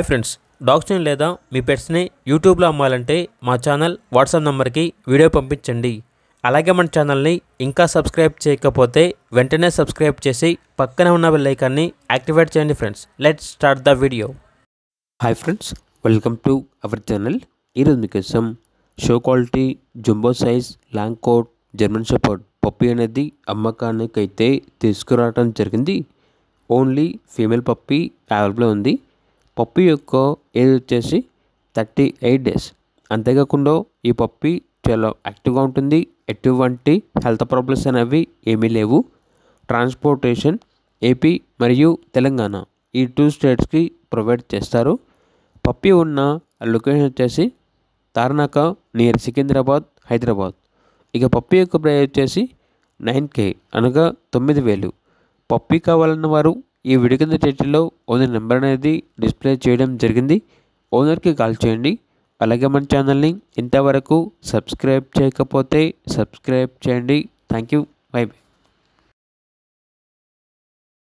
Friends, డాగ్స్ని లేదా మీ పెట్స్ని యూట్యూబ్లో అమ్మాలంటే మా ఛానల్ వాట్సాప్ నెంబర్కి వీడియో పంపించండి. అలాగే మన ఛానల్ని ఇంకా సబ్స్క్రైబ్ చేయకపోతే వెంటనే సబ్స్క్రైబ్ చేసి పక్కన ఉన్న బెల్ ఐకాన్ని యాక్టివేట్ చేయండి. Friends, let's start the video. Hi friends, welcome to our channel. ఈరోజు మీకోసం show quality jumbo size long coat German shepherd puppy అనేది అమ్మకానికి అయితే తీసుకురావడం జరిగింది. ఓన్లీ ఫీమేల్ పప్పీ అవైలబుల్ ఉంది. పప్పీ యొక్క ఏజ్ వచ్చేసి 38 డేస్. అంతేకాకుండా ఈ పప్పీ చాలా యాక్టివ్గా ఉంటుంది. ఎటువంటి హెల్త్ ప్రాబ్లమ్స్ అనేవి ఏమీ లేవు. ట్రాన్స్పోర్టేషన్ ఏపీ మరియు తెలంగాణ ఈ 2 స్టేట్స్కి ప్రొవైడ్ చేస్తారు. పప్పీ ఉన్న లొకేషన్ వచ్చేసి తార్నాక నియర్ సికింద్రాబాద్, హైదరాబాద్. ఇక పప్పీ యొక్క ప్రైస్ వచ్చేసి 9K అనగా 9,000. పప్పీ కావాలన్న వారు ఈ వీడియో కింద టైటిల్లో ఓనర్ నెంబర్ అనేది డిస్ప్లే చేయడం జరిగింది. ఓనర్కి కాల్ చేయండి. అలాగే మన ఛానల్ని ఇంతవరకు సబ్స్క్రైబ్ చేయకపోతే సబ్స్క్రైబ్ చేయండి. Thank you. By by.